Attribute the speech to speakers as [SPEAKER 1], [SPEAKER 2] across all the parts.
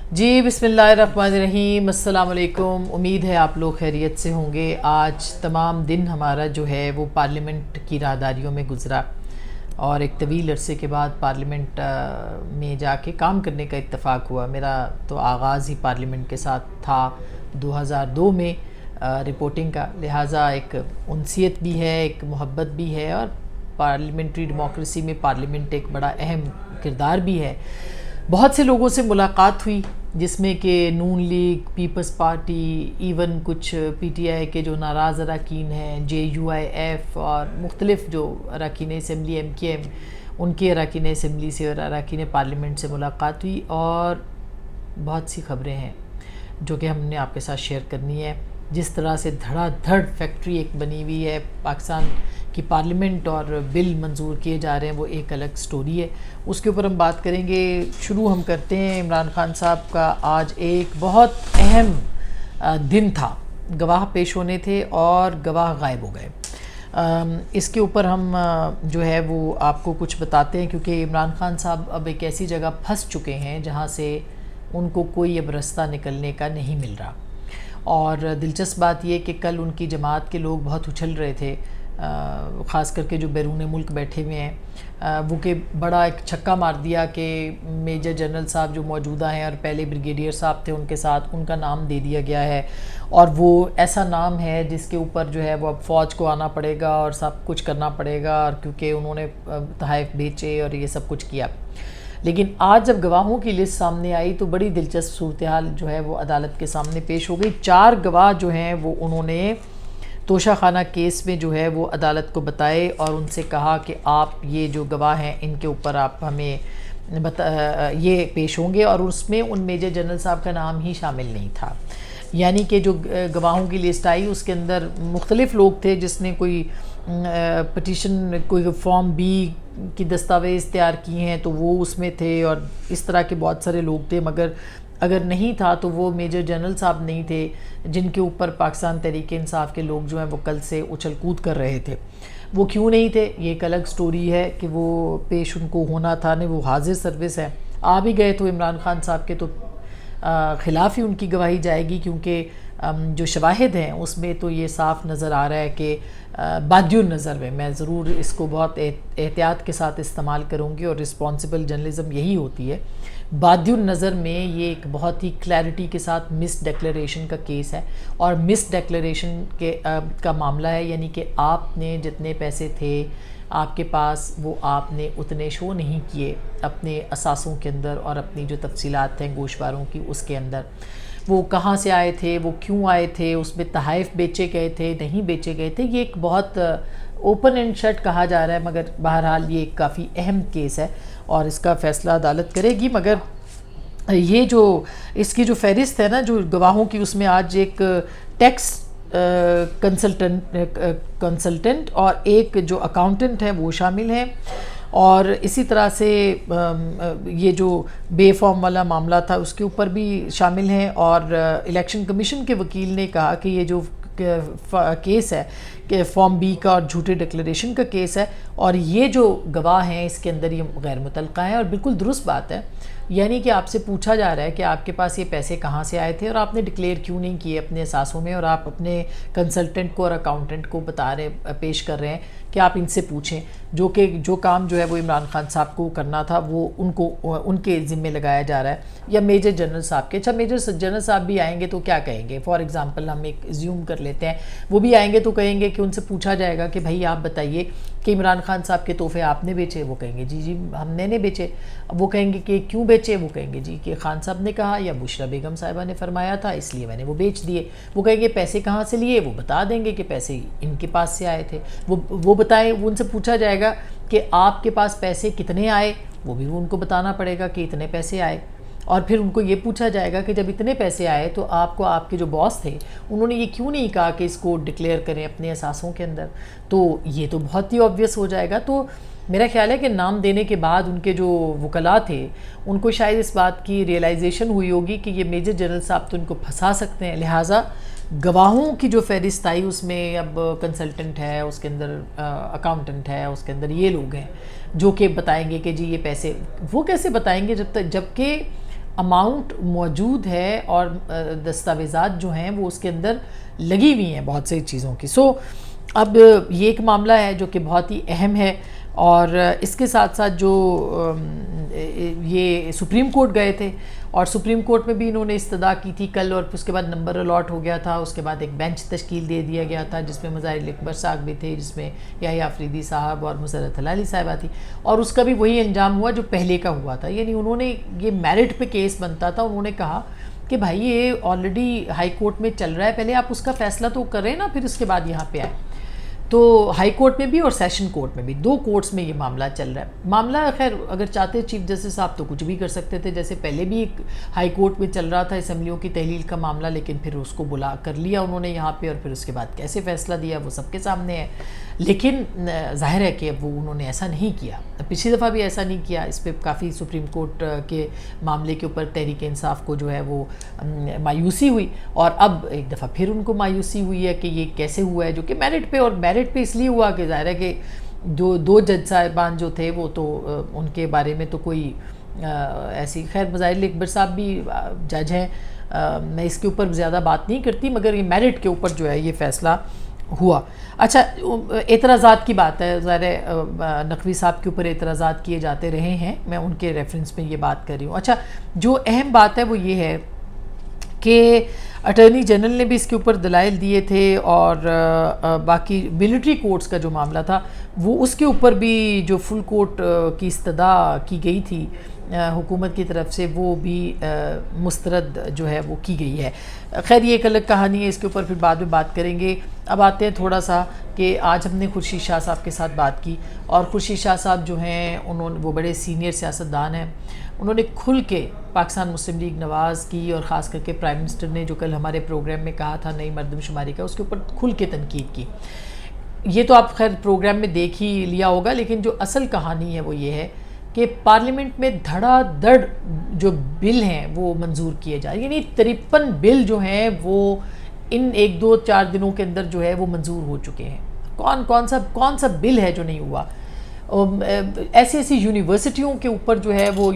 [SPEAKER 1] جی بسم اللہ الرحمن الرحیم، السلام علیکم۔ امید ہے آپ لوگ خیریت سے ہوں گے۔ آج تمام دن ہمارا جو ہے وہ پارلیمنٹ کی راہداریوں میں گزرا اور ایک طویل عرصے کے بعد پارلیمنٹ میں جا کے کام کرنے کا اتفاق ہوا۔ میرا تو آغاز ہی پارلیمنٹ کے ساتھ تھا 2002 میں رپورٹنگ کا، لہٰذا ایک انسیت بھی ہے، ایک محبت بھی ہے، اور پارلیمنٹری ڈیموکریسی میں پارلیمنٹ ایک بڑا اہم کردار بھی ہے۔ بہت سے لوگوں سے ملاقات ہوئی، جس میں کہ نون لیگ، پیپلز پارٹی، ایون کچھ پی ٹی آئی کے جو ناراض اراکین ہیں، جے یو آئی ایف اور مختلف جو اراکین اسمبلی ایم کے ایم، ان کے اراکین اسمبلی سے اور اراکین پارلیمنٹ سے ملاقات ہوئی، اور بہت سی خبریں ہیں جو کہ ہم نے آپ کے ساتھ شیئر کرنی ہے۔ جس طرح سے دھڑا دھڑ فیکٹری ایک بنی ہوئی ہے پاکستان کی پارلیمنٹ، اور بل منظور کیے جا رہے ہیں، وہ ایک الگ سٹوری ہے، اس کے اوپر ہم بات کریں گے۔ شروع ہم کرتے ہیں عمران خان صاحب کا۔ آج ایک بہت اہم دن تھا، گواہ پیش ہونے تھے اور گواہ غائب ہو گئے۔ اس کے اوپر ہم جو ہے وہ آپ کو کچھ بتاتے ہیں، کیونکہ عمران خان صاحب اب ایک ایسی جگہ پھنس چکے ہیں جہاں سے ان کو کوئی اب رستہ نکلنے کا نہیں مل رہا۔ اور دلچسپ بات یہ کہ کل ان کی جماعت کے لوگ بہت اچھل رہے تھے، خاص کر کے جو بیرون ملک بیٹھے ہوئے ہیں، وہ کہ بڑا ایک چھکا مار دیا کہ میجر جنرل صاحب جو موجودہ ہیں اور پہلے بریگیڈیئر صاحب تھے ان کے ساتھ، ان کا نام دے دیا گیا ہے، اور وہ ایسا نام ہے جس کے اوپر جو ہے وہ اب فوج کو آنا پڑے گا اور سب کچھ کرنا پڑے گا، اور کیونکہ انہوں نے تحائف بیچے اور یہ سب کچھ کیا۔ لیکن آج جب گواہوں کی لسٹ سامنے آئی تو بڑی دلچسپ صورتحال جو ہے وہ عدالت کے سامنے پیش ہو گئی۔ 4 گواہ جو ہیں وہ انہوں نے توشہ خانہ کیس میں جو ہے وہ عدالت کو بتائے، اور ان سے کہا کہ آپ یہ جو گواہ ہیں ان کے اوپر آپ ہمیں یہ پیش ہوں گے، اور اس میں ان میجر جنرل صاحب کا نام ہی شامل نہیں تھا۔ یعنی کہ جو گواہوں کی لسٹ آئی اس کے اندر مختلف لوگ تھے، جس نے کوئی پٹیشن، کوئی فارم بی کی دستاویز تیار کی ہیں تو وہ اس میں تھے، اور اس طرح کے بہت سارے لوگ تھے، مگر اگر نہیں تھا تو وہ میجر جنرل صاحب نہیں تھے، جن کے اوپر پاکستان تحریک انصاف کے لوگ جو ہیں وہ کل سے اچھل کود کر رہے تھے۔ وہ کیوں نہیں تھے، یہ ایک الگ سٹوری ہے کہ وہ پیش ان کو ہونا تھا، نہیں وہ حاضر سروس ہے، آ بھی گئے تو عمران خان صاحب کے تو خلاف ہی ان کی گواہی جائے گی، کیونکہ جو شواہد ہیں اس میں تو یہ صاف نظر آ رہا ہے کہ بادی النظر میں ضرور اس کو بہت احتیاط کے ساتھ استعمال کروں گی، اور رسپانسبل جرنلزم یہی ہوتی ہے۔ بادی النظر میں یہ ایک بہت ہی کلیئرٹی کے ساتھ مس ڈیکلیریشن کا کیس ہے، اور مس ڈیکلیریشن کا معاملہ ہے، یعنی کہ آپ نے جتنے پیسے تھے آپ کے پاس وہ آپ نے اتنے شو نہیں کیے اپنے اثاثوں کے اندر، اور اپنی جو تفصیلات ہیں گوشواروں کی اس کے اندر، وہ کہاں سے آئے تھے، وہ کیوں آئے تھے، اس میں تحائف بیچے گئے تھے نہیں بیچے گئے تھے۔ یہ ایک بہت اوپن اینڈ شٹ کہا جا رہا ہے، مگر بہرحال یہ ایک کافی اہم کیس ہے اور اس کا فیصلہ عدالت کرے گی۔ مگر یہ جو اس کی جو فہرست ہے نا جو گواہوں کی، اس میں آج ایک ٹیکس کنسلٹنٹ اور ایک جو اکاؤنٹنٹ ہے وہ شامل ہیں، اور اسی طرح سے یہ جو بے فارم والا معاملہ تھا اس کے اوپر بھی شامل ہیں، اور الیکشن کمیشن کے وکیل نے کہا کہ یہ جو کیس ہے کہ فارم بی کا اور جھوٹے ڈکلیریشن کا کیس ہے، اور یہ جو گواہ ہیں اس کے اندر یہ غیر متعلقہ ہیں، اور بالکل درست بات ہے۔ یعنی کہ آپ سے پوچھا جا رہا ہے کہ آپ کے پاس یہ پیسے کہاں سے آئے تھے، اور آپ نے ڈکلیئر کیوں نہیں کیے اپنے اثاثوں میں، اور آپ اپنے کنسلٹنٹ کو اور اکاؤنٹنٹ کو پیش کر رہے ہیں کہ آپ ان سے پوچھیں، جو کام جو ہے وہ عمران خان صاحب کو کرنا تھا وہ ان کے ذمے لگایا جا رہا ہے، یا میجر جنرل صاحب کے۔ اچھا میجر جنرل صاحب بھی آئیں گے تو کیا کہیں گے؟ فار ایگزامپل ہم ایک زیوم کر لیتے ہیں، وہ بھی آئیں گے تو کہیں گے کہ ان سے پوچھا جائے گا کہ بھائی آپ بتائیے کہ عمران خان صاحب کے تحفے آپ نے بیچے، وہ کہیں گے جی ہم نے نہیں بیچے۔ اب وہ کہیں گے کہ کیوں بیچے، وہ کہیں گے جی کہ خان صاحب نے کہا یا بشرا بیگم صاحبہ نے فرمایا تھا اس لیے میں نے وہ بیچ دیے۔ وہ کہیں گے پیسے کہاں سے لیے، وہ بتا دیں گے کہ پیسے ان کے پاس سے آئے تھے، وہ بتائیں۔ ان سے پوچھا جائے گا کہ آپ کے پاس پیسے کتنے آئے، وہ بھی ان کو بتانا پڑے گا کہ اتنے پیسے آئے، اور پھر ان کو یہ پوچھا جائے گا کہ جب اتنے پیسے آئے تو آپ کو آپ کے جو باس تھے انہوں نے یہ کیوں نہیں کہا کہ اس کو ڈکلیئر کریں اپنے اثاثوں کے اندر۔ تو یہ تو بہت ہی آبویس ہو جائے گا۔ تو میرا خیال ہے کہ نام دینے کے بعد ان کے جو وکلاء تھے ان کو شاید اس بات کی ریئلائزیشن ہوئی ہوگی کہ یہ میجر جنرل صاحب تو ان کو پھنسا سکتے ہیں، لہٰذا گواہوں کی جو فہرست آئی اس میں اب کنسلٹنٹ ہے، اس کے اندر اکاؤنٹنٹ ہے، اس کے اندر یہ لوگ ہیں جو کہ بتائیں گے کہ جی یہ پیسے، وہ کیسے بتائیں گے جب کہ اماؤنٹ موجود ہے اور دستاویزات جو ہیں وہ اس کے اندر لگی ہوئی ہیں بہت سی چیزوں کی. اب یہ ایک معاملہ ہے جو کہ بہت ہی اہم ہے، اور اس کے ساتھ ساتھ جو یہ سپریم کورٹ گئے تھے، اور سپریم کورٹ میں بھی انہوں نے استدعا کی تھی کل، اور اس کے بعد نمبر الاٹ ہو گیا تھا. اس کے بعد ایک بینچ تشکیل دے دیا گیا تھا جس میں مظاہر اکبر صاحب بھی تھے، جس میں یحییٰ آفریدی صاحب اور مسرت ہلالی صاحبہ تھی، اور اس کا بھی وہی انجام ہوا جو پہلے کا ہوا تھا. یعنی انہوں نے یہ میرٹ پہ کیس بنتا تھا، انہوں نے کہا کہ بھائی یہ آلریڈی ہائی کورٹ میں چل رہا ہے، پہلے آپ اس کا فیصلہ تو کریں نا، پھر اس کے بعد یہاں پہ آئے. تو ہائی کورٹ میں بھی اور سیشن کورٹ میں بھی، دو کورٹس میں یہ معاملہ چل رہا ہے. معاملہ خیر اگر چاہتے چیف جسٹس صاحب تو کچھ بھی کر سکتے تھے، جیسے پہلے بھی ایک ہائی کورٹ میں چل رہا تھا اسمبلیوں کی تحلیل کا معاملہ، لیکن پھر اس کو بلا کر لیا انہوں نے یہاں پہ، اور پھر اس کے بعد کیسے فیصلہ دیا وہ سب کے سامنے ہے. لیکن ظاہر ہے کہ اب وہ انہوں نے ایسا نہیں کیا، پچھلی دفعہ بھی ایسا نہیں کیا. اس پہ کافی سپریم کورٹ کے معاملے کے اوپر تحریک انصاف کو جو ہے وہ مایوسی ہوئی، اور اب ایک دفعہ پھر ان کو مایوسی ہوئی ہے کہ یہ کیسے ہوا ہے، جو کہ میرٹ پہ، اور میرٹ پہ اس لیے ہوا کہ ظاہر ہے کہ دو جج صاحبان جو تھے وہ تو ان کے بارے میں تو کوئی ایسی، خیر مظاہر اکبر صاحب بھی جج ہیں، میں اس کے اوپر زیادہ بات نہیں کرتی، مگر یہ میرٹ کے اوپر جو ہے یہ فیصلہ ہوا. اچھا اعتراضات کی بات ہے، ظاہر ہے نقوی صاحب کے اوپر اعتراضات کیے جاتے رہے ہیں، میں ان کے ریفرنس میں یہ بات کر رہی ہوں. اچھا جو اہم بات ہے وہ یہ ہے کہ اٹارنی جنرل نے بھی اس کے اوپر دلائل دیے تھے، اور باقی ملٹری کورٹس کا جو معاملہ تھا وہ اس کے اوپر بھی جو فل کورٹ کی استدعا کی گئی تھی حکومت کی طرف سے، وہ بھی مسترد جو ہے وہ کی گئی ہے. خیر یہ ایک الگ کہانی ہے، اس کے اوپر پھر بعد میں بات کریں گے. اب آتے ہیں تھوڑا سا کہ آج ہم نے خورشید شاہ صاحب کے ساتھ بات کی، اور خورشید شاہ صاحب جو ہیں وہ بڑے سینئر سیاستدان ہیں، انہوں نے کھل کے پاکستان مسلم لیگ نواز کی، اور خاص کر کے پرائم منسٹر نے جو کل ہمارے پروگرام میں کہا تھا نئی مردم شماری کا، اس کے اوپر کھل کے تنقید کی. یہ تو آپ خیر پروگرام میں دیکھ ہی لیا ہوگا، لیکن جو اصل کہانی ہے وہ یہ ہے کہ پارلیمنٹ میں دھڑا دھڑ جو بل ہیں وہ منظور کیے جائے، یعنی 53 بل جو ہیں وہ ان 1-2-4 دنوں کے اندر جو ہے وہ منظور ہو چکے ہیں. کون سا بل ہے جو نہیں ہوا؟ ایسی یونیورسٹیوں کے اوپر جو ہے وہ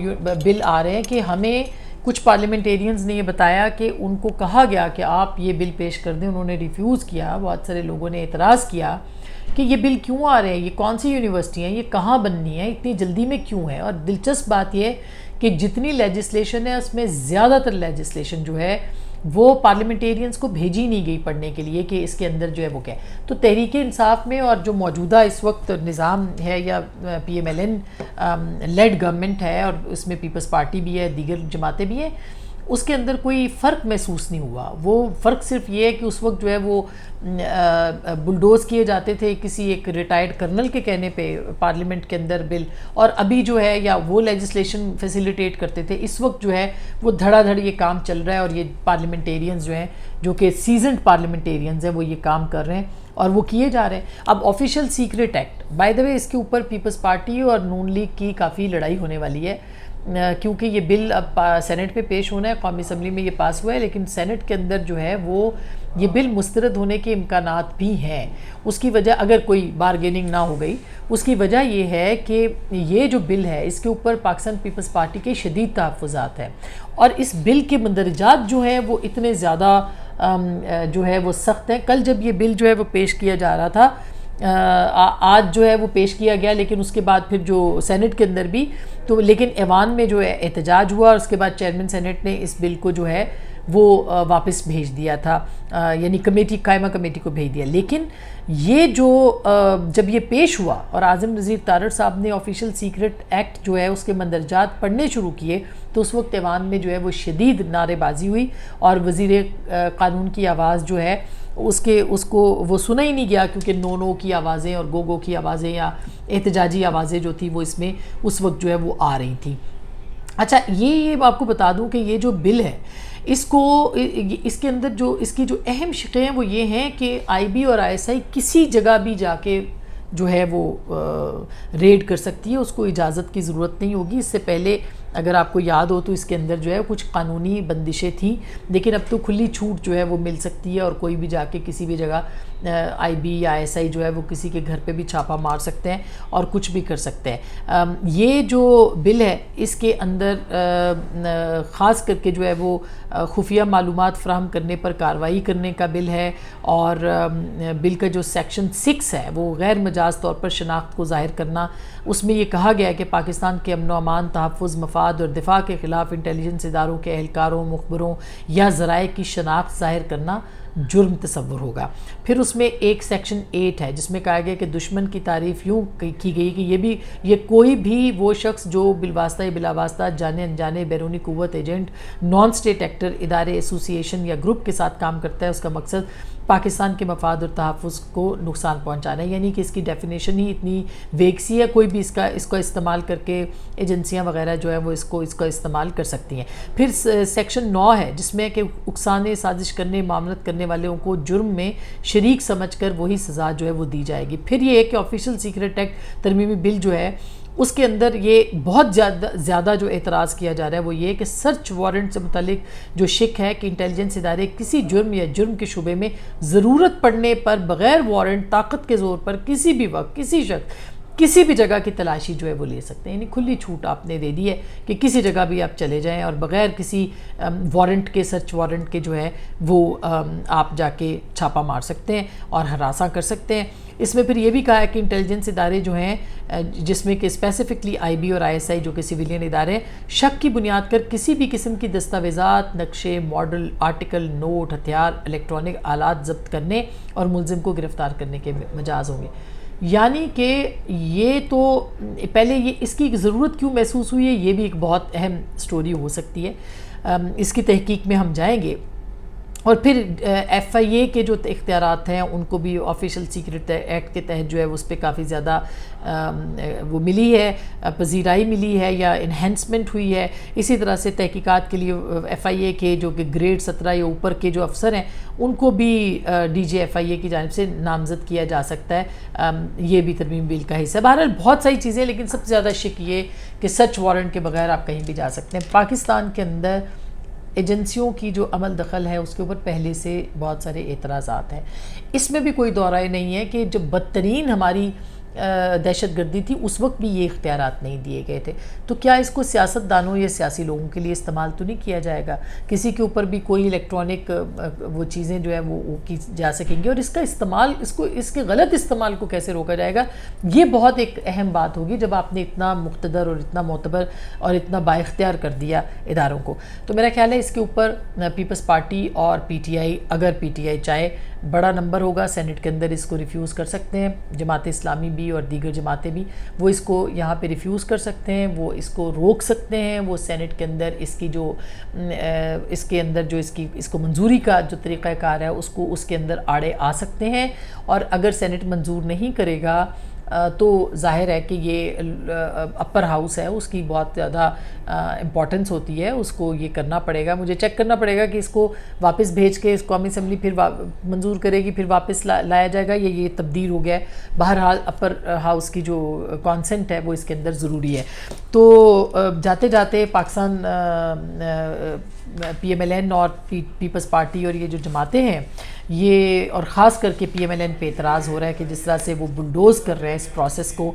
[SPEAKER 1] بل آ رہے ہیں کہ ہمیں کچھ پارلیمنٹیرینز نے یہ بتایا کہ ان کو کہا گیا کہ آپ یہ بل پیش کر دیں، انہوں نے ریفیوز کیا. بہت سارے لوگوں نے اعتراض کیا کہ یہ بل کیوں آ رہے ہیں، یہ کون سی یونیورسٹی ہیں، یہ کہاں بننی ہے، اتنی جلدی میں کیوں ہے. اور دلچسپ بات یہ کہ جتنی لیجسلیشن ہے اس میں زیادہ تر لیجسلیشن جو ہے وہ پارلیمنٹیرینز کو بھیجی نہیں گئی پڑھنے کے لیے کہ اس کے اندر جو ہے وہ کیا ہے. تو تحریک انصاف میں اور جو موجودہ اس وقت نظام ہے، یا P M L N led government ہے، اور اس میں پیپلز پارٹی بھی ہے، دیگر جماعتیں بھی ہیں، اس کے اندر کوئی فرق محسوس نہیں ہوا. وہ فرق صرف یہ ہے کہ اس وقت جو ہے وہ بلڈوز کیے جاتے تھے کسی ایک ریٹائرڈ کرنل کے کہنے پہ پارلیمنٹ کے اندر بل، اور ابھی جو ہے یا وہ لیجسلیشن فیسیلیٹیٹ کرتے تھے. اس وقت جو ہے وہ دھڑا دھڑ یہ کام چل رہا ہے، اور یہ پارلیمنٹیرینز جو ہیں جو کہ سیزنڈ پارلیمنٹیرینز ہیں وہ یہ کام کر رہے ہیں اور وہ کیے جا رہے ہیں. اب official secret act, by the way اس کے اوپر پیپلز پارٹی اور نون لیگ کی کافی لڑائی ہونے والی ہے، کیونکہ یہ بل اب سینٹ پہ پیش ہونا ہے. قومی اسمبلی میں یہ پاس ہوا ہے، لیکن سینٹ کے اندر جو ہے وہ یہ بل مسترد ہونے کے امکانات بھی ہیں. اس کی وجہ اگر کوئی بارگیننگ نہ ہو گئی، اس کی وجہ یہ ہے کہ یہ جو بل ہے اس کے اوپر پاکستان پیپلز پارٹی کے شدید تحفظات ہیں، اور اس بل کے مندرجات جو ہیں وہ اتنے زیادہ جو ہے وہ سخت ہیں. کل جب یہ بل جو ہے وہ پیش کیا جا رہا تھا، آج جو ہے وہ پیش کیا گیا، لیکن اس کے بعد پھر جو سینٹ کے اندر بھی تو، لیکن ایوان میں جو ہے احتجاج ہوا، اور اس کے بعد چیئرمین سینٹ نے اس بل کو جو ہے وہ واپس بھیج دیا تھا، یعنی قائمہ کمیٹی کو بھیج دیا. لیکن یہ جو جب یہ پیش ہوا اور اعظم وزیر طارڑ صاحب نے آفیشیل سیکرٹ ایکٹ جو ہے اس کے مندرجات پڑھنے شروع کیے، تو اس وقت ایوان میں جو ہے وہ شدید نعرے بازی ہوئی، اور وزیر قانون کی آواز جو ہے اس کو وہ سنا ہی نہیں گیا، کیونکہ نو کی آوازیں اور گو کی آوازیں یا احتجاجی آوازیں جو تھی وہ اس میں اس وقت جو ہے وہ آ رہی تھیں. اچھا یہ آپ کو بتا دوں کہ یہ جو بل ہے اس کے اندر جو اس کی جو اہم شقیں ہیں وہ یہ ہیں کہ آئی بی اور آئی ایس آئی کسی جگہ بھی جا کے جو ہے وہ ریڈ کر سکتی ہے، اس کو اجازت کی ضرورت نہیں ہوگی. اس سے پہلے اگر آپ کو یاد ہو تو اس کے اندر جو ہے کچھ قانونی بندشیں تھیں، لیکن اب تو کھلی چھوٹ جو ہے وہ مل سکتی ہے، اور کوئی بھی جا کے کسی بھی جگہ آئی بی یا ایس آئی جو ہے وہ کسی کے گھر پہ بھی چھاپا مار سکتے ہیں اور کچھ بھی کر سکتے ہیں. یہ جو بل ہے اس کے اندر خاص کر کے جو ہے وہ خفیہ معلومات فراہم کرنے پر کارروائی کرنے کا بل ہے، اور بل کا جو سیکشن 6 ہے وہ غیر مجاز طور پر شناخت کو ظاہر کرنا. اس میں یہ کہا گیا ہے کہ پاکستان کے امن و امان، تحفظ، مفاد اور دفاع کے خلاف انٹیلیجنس اداروں کے اہلکاروں، مخبروں یا ذرائع کی شناخت ظاہر کرنا جرم تصور ہوگا. پھر اس میں ایک سیکشن 8 ہے جس میں کہا گیا کہ دشمن کی تعریف یوں کی گئی کہ یہ کوئی بھی وہ شخص جو بالواسطہ یا بلا واسطہ جانے انجانے بیرونی قوت، ایجنٹ، نان سٹیٹ ایکٹر، ادارے، ایسوسی ایشن یا گروپ کے ساتھ کام کرتا ہے، اس کا مقصد پاکستان کے مفاد اور تحفظ کو نقصان پہنچانا ہے. یعنی کہ اس کی ڈیفینیشن ہی اتنی ویگ سی ہے، کوئی بھی اس کو استعمال کر کے ایجنسیاں وغیرہ جو ہے وہ اس کو استعمال کر سکتی ہیں. پھر سیکشن 9 ہے جس میں کہ اکسانے، سازش کرنے، معاملت کرنے والوں کو جرم میں شریک سمجھ کر وہی سزا جو ہے وہ دی جائے گی. پھر یہ ہے کہ آفیشل سیکرٹ ایکٹ ترمیمی بل جو ہے اس کے اندر یہ بہت زیادہ جو اعتراض کیا جا رہا ہے وہ یہ کہ سرچ وارنٹ سے متعلق جو شک ہے کہ انٹیلیجنس ادارے کسی جرم یا جرم کے شعبے میں ضرورت پڑنے پر بغیر وارنٹ طاقت کے زور پر کسی بھی وقت کسی شخص کسی بھی جگہ کی تلاشی جو ہے وہ لے سکتے ہیں. یعنی کھلی چھوٹ آپ نے دے دی ہے کہ کسی جگہ بھی آپ چلے جائیں اور بغیر کسی وارنٹ کے، سرچ وارنٹ کے جو ہے وہ آپ جا کے چھاپا مار سکتے ہیں اور ہراساں کر سکتے ہیں. اس میں پھر یہ بھی کہا ہے کہ انٹیلیجنس ادارے جو ہیں جس میں کہ اسپیسیفکلی آئی بی اور آئی ایس آئی جو کہ سویلین ادارے ہیں، شک کی بنیاد پر کسی بھی قسم کی دستاویزات، نقشے، ماڈل، آرٹیکل، نوٹ، ہتھیار، الیکٹرانک آلات ضبط کرنے اور ملزم کو گرفتار کرنے کے مجاز ہوں گے. یعنی کہ یہ تو پہلے اس کی ضرورت کیوں محسوس ہوئی ہے، یہ بھی ایک بہت اہم سٹوری ہو سکتی ہے. اس کی تحقیق میں ہم جائیں گے. اور پھر ایف آئی اے کے جو اختیارات ہیں ان کو بھی آفیشل سیکرٹ ایکٹ کے تحت جو ہے اس پہ کافی زیادہ وہ ملی ہے، پذیرائی ملی ہے یا انہینسمنٹ ہوئی ہے. اسی طرح سے تحقیقات کے لیے ایف آئی اے کے جو کہ گریڈ 17 یا اوپر کے جو افسر ہیں ان کو بھی ڈی جی ایف آئی اے کی جانب سے نامزد کیا جا سکتا ہے. یہ بھی ترمیم بل کا حصہ ہے. بہرحال بہت ساری چیزیں، لیکن سب سے زیادہ شک یہ کہ سرچ وارنٹ کے بغیر آپ کہیں بھی جا سکتے ہیں. پاکستان کے اندر ایجنسیوں کی جو عمل دخل ہے اس کے اوپر پہلے سے بہت سارے اعتراضات ہیں. اس میں بھی کوئی دو رائے نہیں ہے کہ جب بدترین ہماری دہشت گردی تھی اس وقت بھی یہ اختیارات نہیں دیے گئے تھے. تو کیا اس کو سیاست دانوں یا سیاسی لوگوں کے لیے استعمال تو نہیں کیا جائے گا؟ کسی کے اوپر بھی کوئی الیکٹرانک وہ چیزیں جو ہیں وہ کی جا سکیں گی، اور اس کا استعمال، اس کے غلط استعمال کو کیسے روکا جائے گا؟ یہ بہت ایک اہم بات ہوگی جب آپ نے اتنا مقتدر اور اتنا معتبر اور اتنا بااختیار کر دیا اداروں کو. تو میرا خیال ہے اس کے اوپر پیپلز پارٹی اور پی ٹی آئی، اگر پی ٹی آئی چاہے، بڑا نمبر ہوگا سینٹ کے اندر اس کو ریفیوز کر سکتے ہیں. جماعت اسلامی بھی اور دیگر جماعتیں بھی وہ اس کو یہاں پہ ریفیوز کر سکتے ہیں، وہ اس کو روک سکتے ہیں. وہ سینٹ کے اندر اس کی جو اس کے اندر جو اس کو منظوری کا جو طریقہ کار ہے اس کے اندر آڑے آ سکتے ہیں. اور اگر سینٹ منظور نہیں کرے گا تو ظاہر ہے کہ یہ اپر ہاؤس ہے، اس کی بہت زیادہ امپورٹنس ہوتی ہے، اس کو یہ کرنا پڑے گا. مجھے چیک کرنا پڑے گا کہ اس کو واپس بھیج کے اس قومی اسمبلی پھر منظور کرے گی، پھر واپس لایا جائے گا، یہ تبدیل ہو گیا ہے. بہرحال اپر ہاؤس کی جو کانسنٹ ہے وہ اس کے اندر ضروری ہے. تو جاتے جاتے Pakistan P M L N اور پیپلز پارٹی اور یہ جو جماعتیں ہیں یہ، اور خاص کر کے پی ایم ایل این پہ اعتراض ہو رہا ہے کہ جس طرح سے وہ بلڈوز کر رہے ہیں اس پروسیس کو،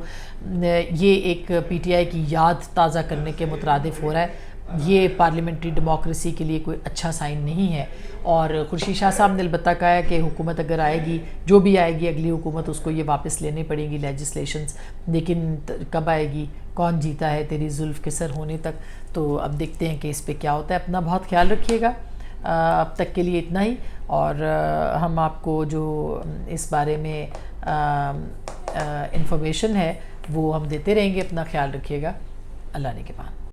[SPEAKER 1] یہ ایک پی ٹی آئی کی یاد تازہ کرنے کے مترادف ہو رہا ہے. یہ پارلیمنٹری ڈیموکریسی کے لیے کوئی اچھا سائن نہیں ہے. اور خورشید شاہ صاحب نے البتہ کہا ہے کہ حکومت اگر آئے گی، جو بھی آئے گی اگلی حکومت، اس کو یہ واپس لینے پڑیں گی لیجسلیشنز، لیکن کب آئے گی، کون جیتا ہے تیری زلف کے سر ہونے تک. تو اب دیکھتے ہیں کہ اس پہ کیا ہوتا ہے. اپنا بہت خیال رکھیے گا. اب تک کے لیے اتنا ہی، اور ہم آپ کو جو اس بارے میں انفارمیشن ہے وہ ہم دیتے رہیں گے. اپنا خیال رکھیے گا. اللہ نے کے بعد.